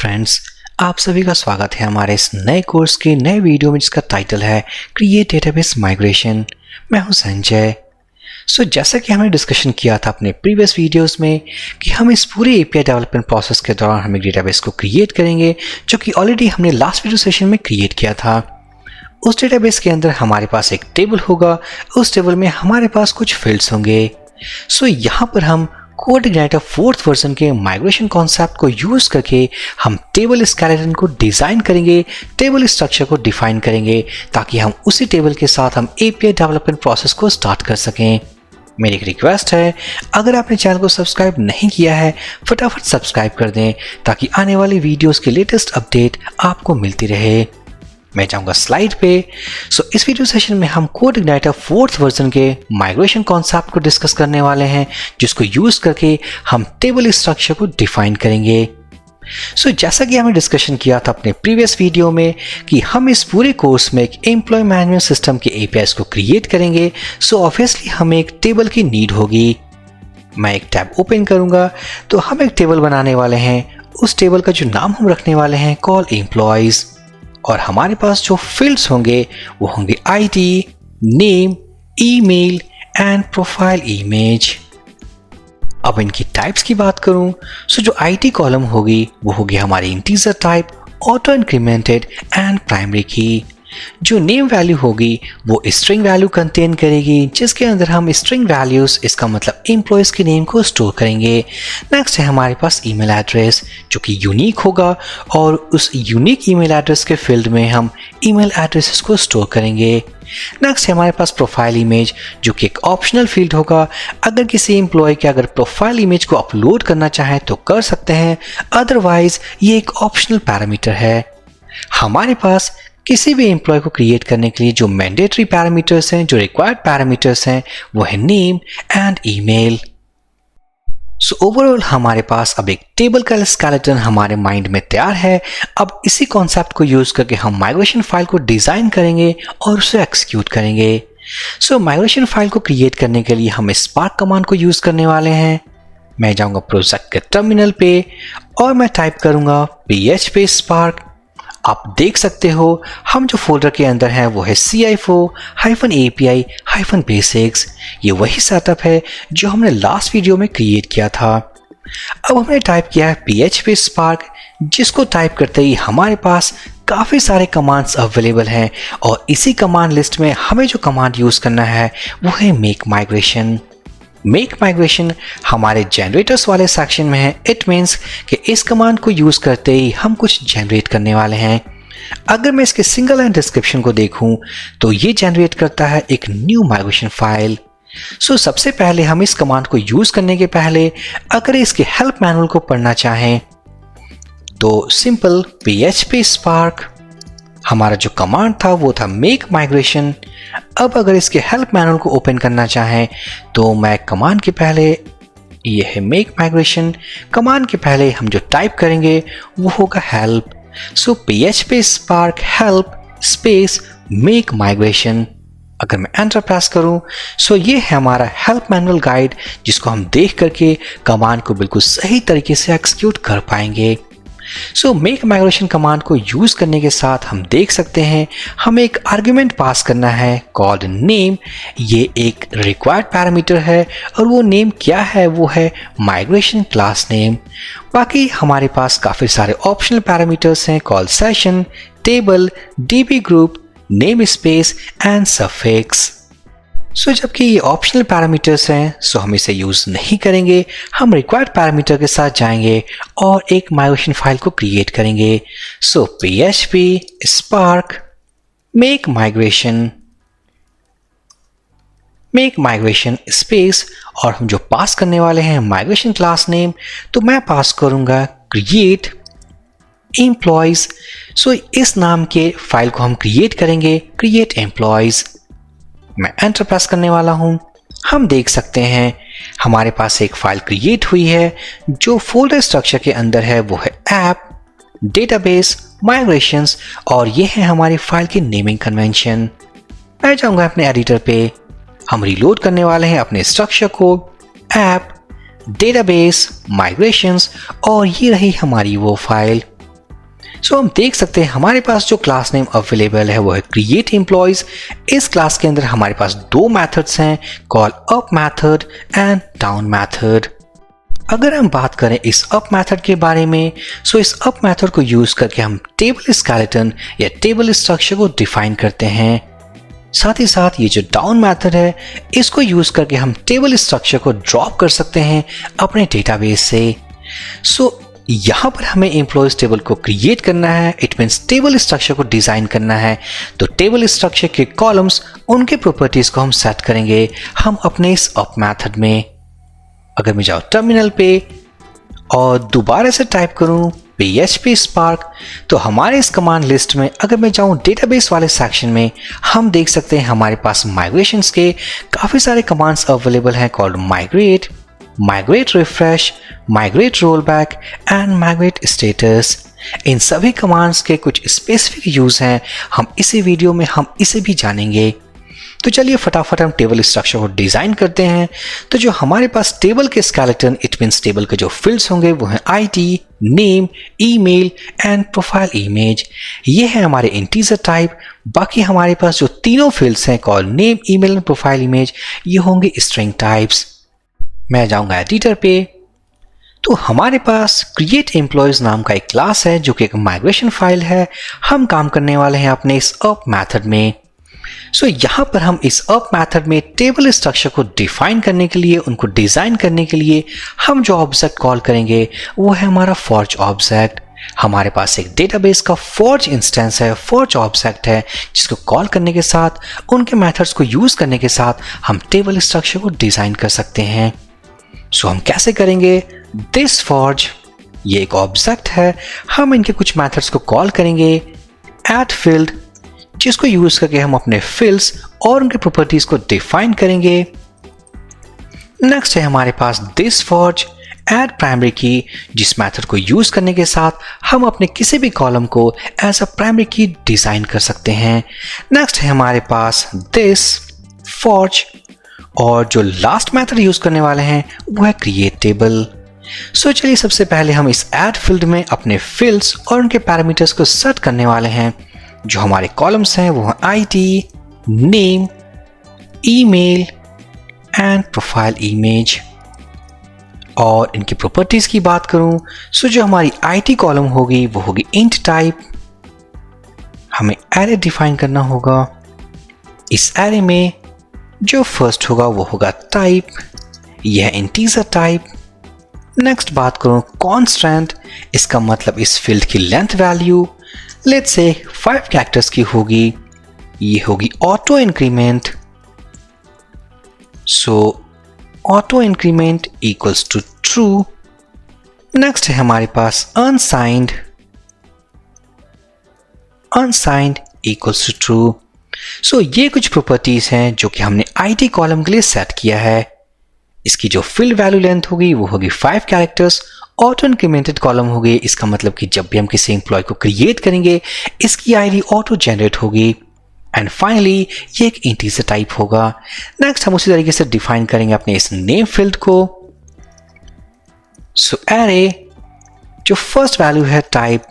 Friends, आप सभी का स्वागत है हमारे इस नए कोर्स के नए वीडियो में जिसका टाइटल है क्रिएट डेटाबेस माइग्रेशन। मैं हूं संजय। जैसा कि हमने डिस्कशन किया था अपने प्रीवियस वीडियोस में कि हम इस पूरे एपीआई डेवलपमेंट प्रोसेस के दौरान हम एक डेटाबेस को क्रिएट करेंगे, जो कि ऑलरेडी हमने लास्ट वीडियो सेशन में क्रिएट किया था। उस डेटाबेस के अंदर हमारे पास एक टेबल होगा, उस टेबल में हमारे पास कुछ फील्ड्स होंगे। यहाँ पर हम कोड-इग्नाइटर 4th वर्जन के माइग्रेशन कॉन्सेप्ट को यूज करके हम टेबल स्केलेटन को डिजाइन करेंगे, टेबल स्ट्रक्चर को डिफाइन करेंगे, ताकि हम उसी टेबल के साथ हम एपीआई डेवलपमेंट प्रोसेस को स्टार्ट कर सकें। मेरी एक रिक्वेस्ट है, अगर आपने चैनल को सब्सक्राइब नहीं किया है फटाफट सब्सक्राइब कर दें, ताकि आने वाली वीडियोस के लेटेस्ट अपडेट आपको मिलती रहे। मैं जाऊंगा स्लाइड पे। इस वीडियो सेशन में हम कोड-इग्नाइटर 4th वर्जन के माइग्रेशन कॉन्सेप्ट को डिस्कस करने वाले हैं, जिसको यूज करके हम टेबल स्ट्रक्चर को डिफाइन करेंगे। जैसा कि हमने डिस्कशन किया था अपने प्रीवियस वीडियो में कि हम इस पूरे कोर्स में एक एम्प्लॉय मैनेजमेंट सिस्टम के एपीआईज को क्रिएट करेंगे, ऑब्वियसली हमें एक टेबल की नीड होगी। मैं एक टैब ओपन करूंगा तो हम एक टेबल बनाने वाले हैं। उस टेबल का जो नाम हम रखने वाले हैं कॉल एम्प्लॉयज, और हमारे पास जो फील्ड्स होंगे वो होंगे ID, name, email and profile image. अब इनकी टाइप्स की बात करूं जो आईडी कॉलम होगी वो होगी हमारी integer type, auto incremented and primary की। जो नेम वैल्यू होगी वो स्ट्रिंग वैल्यू कंटेन करेगी, जिसके अंदर हम स्ट्रिंग वैल्यूज, इसका मतलब एम्प्लॉयज के नेम को स्टोर करेंगे। नेक्स्ट है हमारे पास ईमेल एड्रेस, जो कि यूनिक होगा, और उस यूनिक ईमेल एड्रेस के फील्ड में हम ईमेल एड्रेसेस को स्टोर करेंगे। नेक्स्ट है हमारे पास प्रोफाइल इमेज, जो कि एक ऑप्शनल फील्ड होगा। अगर किसी एम्प्लॉय के अगर प्रोफाइल इमेज को अपलोड करना चाहे तो कर सकते हैं, अदरवाइज ये एक ऑप्शनल पैरामीटर है। हमारे पास किसी भी एम्प्लॉय को क्रिएट करने के लिए जो मैंडेटरी पैरामीटर्स हैं, जो रिक्वायर्ड पैरामीटर्स हैं, वो है नेम एंड ईमेल। ओवरऑल हमारे पास अब एक टेबल का स्केलेटन हमारे माइंड में तैयार है। अब इसी कॉन्सेप्ट को यूज करके हम माइग्रेशन फाइल को डिजाइन करेंगे और उसे एक्सिक्यूट करेंगे। माइग्रेशन फाइल को क्रिएट करने के लिए हम स्पार्क कमांड को यूज करने वाले हैं। मैं जाऊंगा प्रोजेक्ट के टर्मिनल पे और मैं टाइप करूंगा php spark। आप देख सकते हो हम जो फोल्डर के अंदर हैं वो है cifo-api-basics। ये वही सेटअप है जो हमने लास्ट वीडियो में क्रिएट किया था। अब हमने टाइप किया है php spark, जिसको टाइप करते ही हमारे पास काफ़ी सारे कमांड्स अवेलेबल हैं, और इसी कमांड लिस्ट में हमें जो कमांड यूज़ करना है वो है मेक माइग्रेशन। मेक माइग्रेशन हमारे जनरेटर्स वाले सेक्शन में है। इट मीन्स कि इस कमांड को यूज करते ही हम कुछ जनरेट करने वाले हैं। अगर मैं इसके सिंगल लाइन डिस्क्रिप्शन को देखूं तो ये जनरेट करता है एक न्यू माइग्रेशन फाइल। सबसे पहले हम इस कमांड को यूज करने के पहले अगर इसके हेल्प मैनुअल को पढ़ना चाहें तो सिंपल php spark, हमारा जो कमांड था वो था मेक माइग्रेशन। अब अगर इसके हेल्प मैनुअल को ओपन करना चाहें तो मैं कमांड के पहले, ये है मेक माइग्रेशन, कमांड के पहले हम जो टाइप करेंगे वो होगा help. php spark help space make migration. अगर मैं एंटर प्रेस करूं ये है हमारा हेल्प मैनुअल गाइड, जिसको हम देख करके कमांड को बिल्कुल सही तरीके से एक्सिक्यूट कर पाएंगे। मेक माइग्रेशन कमांड को यूज करने के साथ हम देख सकते हैं हमें एक आर्गुमेंट पास करना है कॉल्ड नेम। ये एक रिक्वायर्ड पैरामीटर है, और वो नेम क्या है, वो है माइग्रेशन क्लास नेम। बाकी हमारे पास काफी सारे ऑप्शनल पैरामीटर्स हैं called session, table, dB group, name space and suffix. जबकि ये ऑप्शनल पैरामीटर्स हैं हम इसे यूज नहीं करेंगे। हम रिक्वायर्ड पैरामीटर के साथ जाएंगे और एक माइग्रेशन फाइल को क्रिएट करेंगे। php spark make migration space, और हम जो पास करने वाले हैं माइग्रेशन क्लास नेम, तो मैं पास करूंगा क्रिएट एम्प्लॉयज। इस नाम के फाइल को हम क्रिएट करेंगे, क्रिएट एम्प्लॉयज। मैं एंटर प्रेस करने वाला हूं। हम देख सकते हैं हमारे पास एक फाइल क्रिएट हुई है। जो फोल्डर स्ट्रक्चर के अंदर है वो है ऐप, डेटाबेस, माइग्रेशंस, और ये है हमारी फाइल की नेमिंग कन्वेंशन। मैं जाऊंगा अपने एडिटर पे। हम रीलोड करने वाले हैं अपने स्ट्रक्चर को, ऐप, डेटाबेस, माइग्रेशंस, और ये रही हमारी वो फाइल। सो हम देख सकते हैं हमारे पास जो क्लास नेम अवेलेबल है वो है क्रिएट एम्प्लॉयज। इस क्लास के अंदर हमारे पास दो मेथड्स हैं, call up method and down method. अगर हम बात करें इस अप मेथड के बारे में, सो इस अप मेथड को यूज करके हम टेबल स्केलेटन या टेबल स्ट्रक्चर को डिफाइन करते हैं। साथ ही साथ ये जो डाउन मेथड है इसको यूज करके हम टेबल स्ट्रक्चर को ड्रॉप कर सकते हैं अपने डेटाबेस से। सो यहाँ पर हमें एम्प्लॉयज टेबल को क्रिएट करना है, इट मीन्स टेबल स्ट्रक्चर को डिजाइन करना है। तो टेबल स्ट्रक्चर के कॉलम्स, उनके प्रॉपर्टीज को हम सेट करेंगे हम अपने इस अप मेथड में। अगर मैं जाऊँ टर्मिनल पे और दोबारा से टाइप करूँ PHP Spark, तो हमारे इस कमांड लिस्ट में अगर मैं जाऊँ डेटाबेस वाले सेक्शन में, हम देख सकते हैं हमारे पास माइग्रेशंस के काफ़ी सारे कमांड्स अवेलेबल हैं, called migrate, migrate refresh, migrate rollback and migrate status. इन सभी कमांड्स के कुछ स्पेसिफिक यूज हैं, हम इसी वीडियो में हम इसे भी जानेंगे। तो चलिए फटाफट हम टेबल स्ट्रक्चर को डिजाइन करते हैं। तो जो हमारे पास टेबल के स्केलेटन, इट मीन्स टेबल के जो फील्ड्स होंगे वो हैं ID, name, email and profile image. ये है हमारे इंटीजर टाइप। बाकी हमारे पास जो तीनों फील्ड्स हैं, call name, email and profile image, ये होंगे स्ट्रिंग टाइप्स। मैं जाऊंगा एडिटर पे, तो हमारे पास क्रिएट एम्प्लॉयज नाम का एक क्लास है जो कि एक माइग्रेशन फाइल है। हम काम करने वाले हैं अपने इस अप मेथड में। सो यहाँ पर हम इस अप मेथड में टेबल स्ट्रक्चर को डिफाइन करने के लिए, उनको डिजाइन करने के लिए हम जो ऑब्जेक्ट कॉल करेंगे वो है हमारा फॉर्ज ऑब्जेक्ट। हमारे पास एक डेटाबेस का फॉर्ज इंस्टेंस है, फॉर्ज ऑब्जेक्ट है, जिसको कॉल करने के साथ, उनके मेथड्स को यूज करने के साथ हम टेबल स्ट्रक्चर को डिजाइन कर सकते हैं। सो हम कैसे करेंगे? दिस फॉर्ज, ये एक ऑब्जेक्ट है, हम इनके कुछ मेथड्स को कॉल करेंगे, ऐड फील्ड, जिसको यूज करके हम अपने फील्ड्स और उनके प्रॉपर्टीज को डिफाइन करेंगे। नेक्स्ट है हमारे पास दिस फॉर्ज, ऐड प्राइमरी की, जिस मेथड को यूज करने के साथ हम अपने किसी भी कॉलम को एज अ प्राइमरी की डिजाइन कर सकते हैं। नेक्स्ट है हमारे पास दिस फॉर्ज, और जो लास्ट मेथड यूज करने वाले हैं वो है क्रिएट टेबल। सो चलिए सबसे पहले हम इस ऐड फील्ड में अपने फील्ड्स और उनके पैरामीटर्स को सेट करने वाले हैं। जो हमारे कॉलम्स हैं वो हैं ID, name, email and profile image. और इनकी प्रॉपर्टीज की बात करूं, सो जो हमारी आईडी कॉलम होगी वो होगी इंट टाइप। हमें एरे डिफाइन करना होगा। इस एरे में जो फर्स्ट होगा वो होगा टाइप, यह इंटीजर टाइप। नेक्स्ट बात करूं कॉन्स्टेंट, इसका मतलब इस फील्ड की length value let's say 5 characters की होगी, ये होगी auto increment. So auto increment equals to true. Next है हमारे पास unsigned, unsigned equals to true. So ये कुछ प्रॉपर्टीज हैं जो कि हमने आईडी कॉलम के लिए सेट किया है। इसकी जो फील्ड वैल्यू लेंथ होगी वो होगी 5 कैरेक्टर्स। ऑटो इंक्रीमेंटेड कॉलम होगी, इसका मतलब कि जब भी हम किसी एम्प्लॉय को क्रिएट करेंगे इसकी आईडी ऑटो जनरेट होगी। एंड फाइनली ये एक इंटीजर टाइप होगा। नेक्स्ट हम उसी तरीके से डिफाइन करेंगे अपने इस नेम फील्ड को। सो एरे, जो फर्स्ट वैल्यू है टाइप,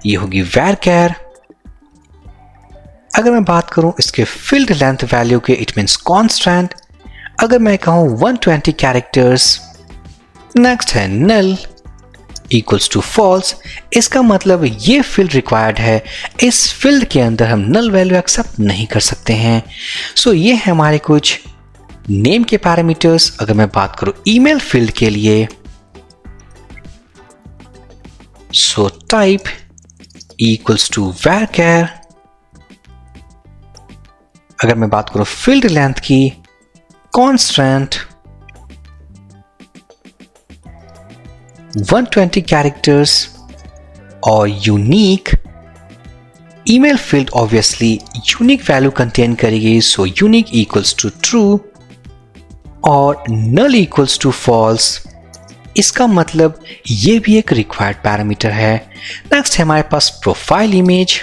ये होगी varchar। अगर मैं बात करूं इसके फील्ड लेंथ वैल्यू के, इट मीन्स कांस्टेंट। अगर मैं कहूं 120 कैरेक्टर्स। नेक्स्ट है null इक्वल्स टू false, इसका मतलब ये फील्ड रिक्वायर्ड है, इस फील्ड के अंदर हम null वैल्यू एक्सेप्ट नहीं कर सकते हैं। सो ये है हमारे कुछ नेम के पैरामीटर्स। अगर मैं बात करूं ईमेल फील्ड के लिए, so type equals to varchar। अगर मैं बात करूं फील्ड लेंथ की, कांस्टेंट 120 कैरेक्टर्स और unique. Email field obviously unique value contain करेगी, so unique equals to true और null इक्वल्स टू false। इसका मतलब ये भी एक रिक्वायर्ड पैरामीटर है। नेक्स्ट है हमारे पास प्रोफाइल इमेज।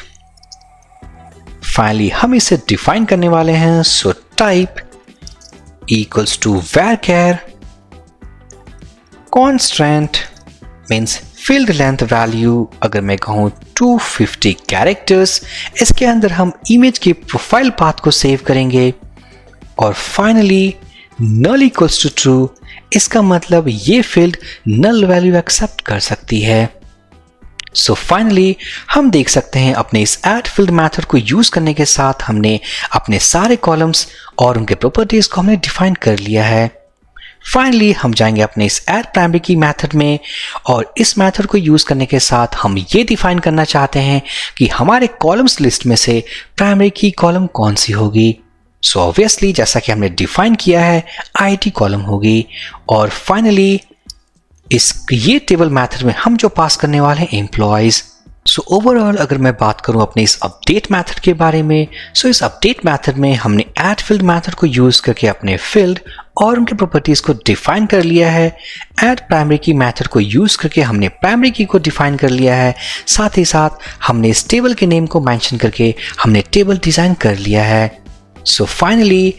फाइनली हम इसे डिफाइन करने वाले हैं। So type equals to varchar, constant means field length value, अगर मैं कहूं 250 कैरेक्टर्स। इसके अंदर हम इमेज के प्रोफाइल पाथ को सेव करेंगे और finally null equals to true, इसका मतलब ये फील्ड null वैल्यू एक्सेप्ट कर सकती है। सो फाइनली हम देख सकते हैं अपने इस ऐड फील्ड मेथड को यूज करने के साथ हमने अपने सारे कॉलम्स और उनके प्रॉपर्टीज को हमने डिफाइन कर लिया है। फाइनली हम जाएंगे अपने इस ऐड प्राइमरी की मेथड में और इस मेथड को यूज करने के साथ हम ये डिफाइन करना चाहते हैं कि हमारे कॉलम्स लिस्ट में से प्राइमरी की कॉलम कौन सी होगी। सो ऑब्वियसली जैसा कि हमने डिफाइन किया है आईडी कॉलम होगी। और फाइनली इस क्रिएट टेबल मेथड में हम जो पास करने वाले हैं एम्प्लॉयज। सो ओवरऑल अगर मैं बात करूं अपने इस अपडेट मेथड के बारे में, सो इस अपडेट मेथड में हमने ऐड फील्ड मेथड को यूज करके अपने फील्ड और उनके प्रॉपर्टीज को डिफाइन कर लिया है। ऐड प्राइमरी की मेथड को यूज करके हमने प्राइमरी की को डिफाइन कर लिया है। साथ ही साथ हमने इस टेबल के नेम को मेंशन करके हमने टेबल डिजाइन कर लिया है। सो फाइनली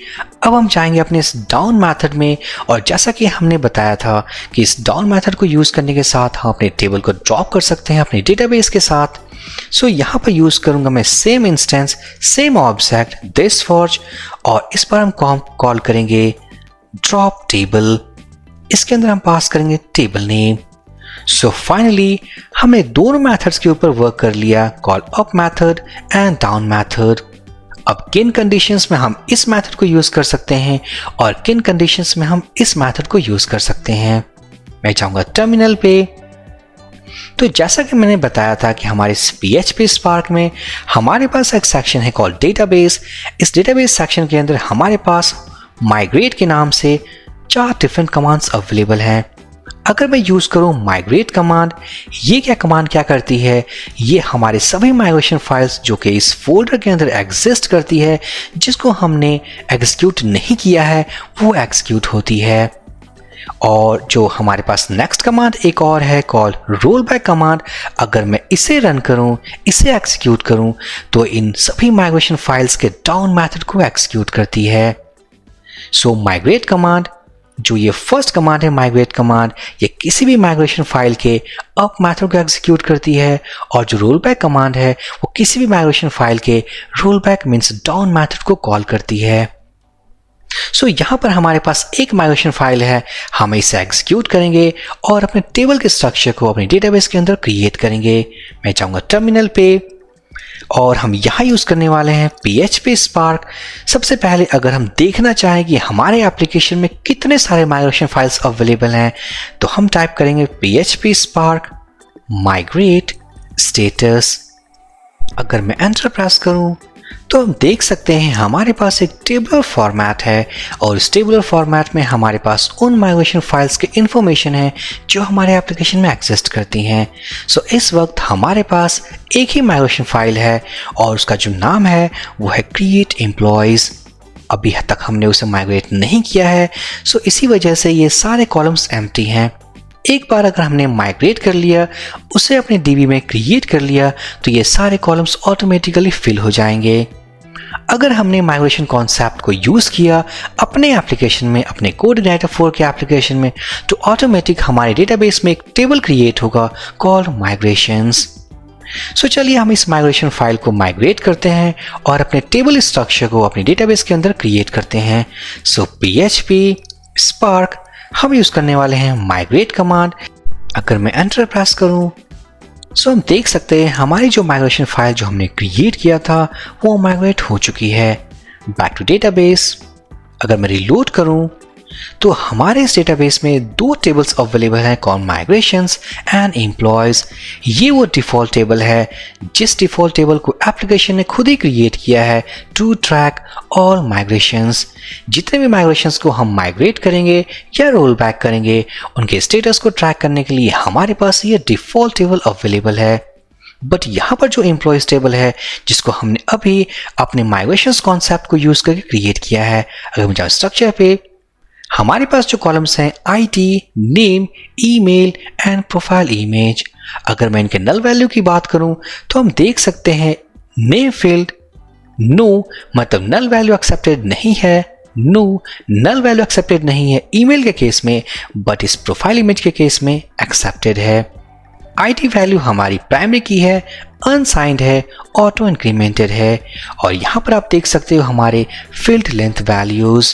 अब हम जाएंगे अपने इस डाउन मेथड में और जैसा कि हमने बताया था कि इस डाउन मेथड को यूज करने के साथ हम अपने टेबल को ड्रॉप कर सकते हैं अपने डेटाबेस के साथ। सो यहाँ पर यूज करूंगा मैं same instance same object this forge और इस पर हम कॉल करेंगे ड्रॉप टेबल। इसके अंदर हम पास करेंगे टेबल नेम। सो फाइनली हमने दोनों मेथड्स के ऊपर वर्क कर लिया, call up method and down method. अब किन कंडीशंस में हम इस मेथड को यूज कर सकते हैं और किन कंडीशंस में हम इस मेथड को यूज कर सकते हैं, मैं चाहूंगा टर्मिनल पे। तो जैसा कि मैंने बताया था कि हमारे PHP स्पार्क में हमारे पास एक सेक्शन है कॉल्ड डेटाबेस। इस डेटाबेस सेक्शन के अंदर हमारे पास माइग्रेट के नाम से 4 डिफरेंट कमांड्स अवेलेबल हैं। अगर मैं यूज करूं माइग्रेट कमांड, ये कमांड क्या करती है, ये हमारे सभी माइग्रेशन फाइल्स जो कि इस फोल्डर के अंदर एग्जिस्ट करती है जिसको हमने एग्जीक्यूट नहीं किया है वो एग्जीक्यूट होती है। और जो हमारे पास नेक्स्ट कमांड एक और है कॉल रोल बैक कमांड, अगर मैं इसे रन करूं, इसे एग्जीक्यूट करूं तो इन सभी माइग्रेशन फाइल्स के डाउन मेथड को एग्जीक्यूट करती है। सो माइग्रेट कमांड जो ये फर्स्ट कमांड है माइग्रेट कमांड, ये किसी भी माइग्रेशन फाइल के अप मेथड को एग्जीक्यूट करती है और जो रोल बैक कमांड है वो किसी भी माइग्रेशन फाइल के roll back means down method को कॉल करती है। सो यहाँ पर हमारे पास एक माइग्रेशन फाइल है, हम इसे एग्जीक्यूट करेंगे और अपने टेबल के स्ट्रक्चर को अपने डेटाबेस के अंदर क्रिएट करेंगे। मैं चाहूंगा टर्मिनल पे और हम यहाँ यूज करने वाले हैं PHP स्पार्क। सबसे पहले अगर हम देखना चाहें कि हमारे एप्लीकेशन में कितने सारे माइग्रेशन फाइल्स अवेलेबल हैं तो हम टाइप करेंगे PHP स्पार्क माइग्रेट स्टेटस। अगर मैं एंटर प्रेस करूं तो हम देख सकते हैं हमारे पास एक टेबुलर फॉर्मेट है और इस टेबुलर फॉर्मेट में हमारे पास उन माइग्रेशन फाइल्स की इंफॉर्मेशन है जो हमारे एप्लीकेशन में एग्जिस्ट करती हैं। सो इस वक्त हमारे पास एक ही माइग्रेशन फाइल है और उसका जो नाम है वो है क्रिएट एम्प्लॉयज। अभी तक हमने उसे माइग्रेट नहीं किया है, सो इसी वजह से ये सारे कॉलम्स एम्प्टी हैं। एक बार अगर हमने माइग्रेट कर लिया, उसे अपने डीबी में क्रिएट कर लिया तो ये सारे कॉलम्स ऑटोमेटिकली फिल हो जाएंगे। अगर हमने माइग्रेशन कॉन्सेप्ट को यूज किया अपने एप्लीकेशन में, अपने कोऑर्डिनेटर 4 के एप्लीकेशन में, तो ऑटोमेटिक हमारे डेटाबेस में एक टेबल क्रिएट होगा कॉल्ड माइग्रेशंस। सो चलिए हम इस माइग्रेशन फाइल को माइग्रेट करते हैं और अपने टेबल स्ट्रक्चर को अपने डेटाबेस के अंदर क्रिएट करते हैं। सो PHP स्पार्क हम यूज करने वाले हैं माइग्रेट कमांड। अगर मैं एंटर प्रेस करूं सो हम देख सकते हैं हमारी जो माइग्रेशन फाइल जो हमने क्रिएट किया था वो माइग्रेट हो चुकी है। बैक टू डेटाबेस अगर मैं रिलोड करूं तो हमारे इस डेटाबेस में 2 टेबल्स अवेलेबल हैं कॉल्ड माइग्रेशंस एंड एम्प्लॉयज। ये वो डिफॉल्ट टेबल है जिस डिफॉल्ट टेबल को एप्लीकेशन ने खुद ही क्रिएट किया है टू ट्रैक ऑल माइग्रेशंस। जितने भी माइग्रेशंस को हम माइग्रेट करेंगे या रोल बैक करेंगे उनके स्टेटस को ट्रैक करने के लिए हमारे पास ये डिफॉल्ट टेबल अवेलेबल है। बट यहाँ पर जो एम्प्लॉयज टेबल है जिसको हमने अभी अपने माइग्रेशंस कॉन्सेप्ट को यूज करके क्रिएट किया है, अगर हम जाए स्ट्रक्चर पे हमारे पास जो कॉलम्स हैं ID, name, email and profile image. अगर मैं इनके नल वैल्यू की बात करूं तो हम देख सकते हैं नेम फील्ड नो मतलब नल वैल्यू एक्सेप्टेड नहीं है, नो नल वैल्यू एक्सेप्टेड नहीं है ईमेल के केस में, बट इस प्रोफाइल इमेज के केस में एक्सेप्टेड है। आईडी वैल्यू हमारी प्राइमरी की है, अनसाइंड है, ऑटो इंक्रीमेंटेड है और यहाँ पर आप देख सकते हो हमारे फील्ड लेंथ वैल्यूज।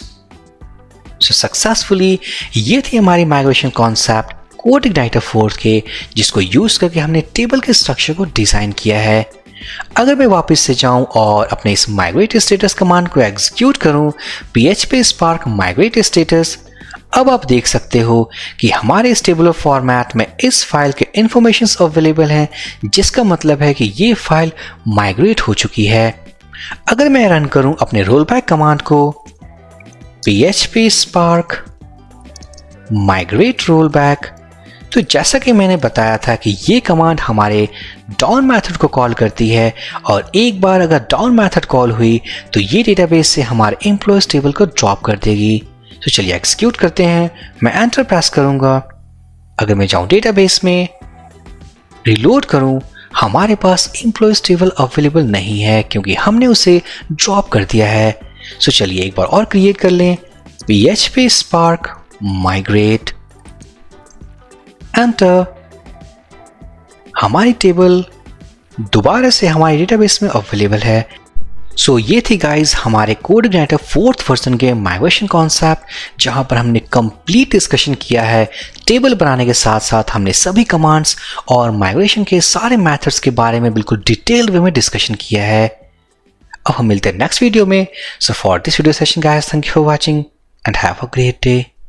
सो सक्सेसफुली ये थी हमारी माइग्रेशन कॉन्सेप्ट कोडइग्नाइटर 4 के, जिसको यूज करके हमने टेबल के स्ट्रक्चर को डिजाइन किया है। अगर मैं वापस से जाऊं और अपने इस माइग्रेट स्टेटस कमांड को एग्जीक्यूट करूं, php spark migrate स्टेटस, अब आप देख सकते हो कि हमारे इस टेबुलर फॉर्मेट में इस फाइल के इंफॉर्मेशंस अवेलेबल हैं, जिसका मतलब है कि ये फाइल माइग्रेट हो चुकी है। अगर मैं रन करूं अपने रोलबैक कमांड को, php spark migrate rollback, तो जैसा कि मैंने बताया था कि ये कमांड हमारे डाउन मेथड को कॉल करती है और एक बार अगर डाउन मेथड कॉल हुई तो ये डेटाबेस से हमारे एम्प्लॉयज टेबल को ड्रॉप कर देगी। तो चलिए एग्जीक्यूट करते हैं। मैं एंटर प्रेस करूंगा। अगर मैं जाऊं डेटाबेस में, रिलोड करूं, हमारे पास एम्प्लॉयज टेबल अवेलेबल नहीं है क्योंकि हमने उसे ड्रॉप कर दिया है। सो चलिए एक बार और क्रिएट कर लें, php spark migrate, एंटर। हमारी टेबल दोबारा से हमारे डेटाबेस में अवेलेबल है। सो ये थी गाइस हमारे कोडइग्नाइटर 4th वर्जन के माइग्रेशन कॉन्सेप्ट, जहां पर हमने कंप्लीट डिस्कशन किया है। टेबल बनाने के साथ साथ हमने सभी कमांड्स और माइग्रेशन के सारे मेथड्स के बारे में बिल्कुल डिटेल्ड वे में डिस्कशन किया है। अब हम मिलते हैं नेक्स्ट वीडियो में। So for this video session guys, thank you for watching and have a great day.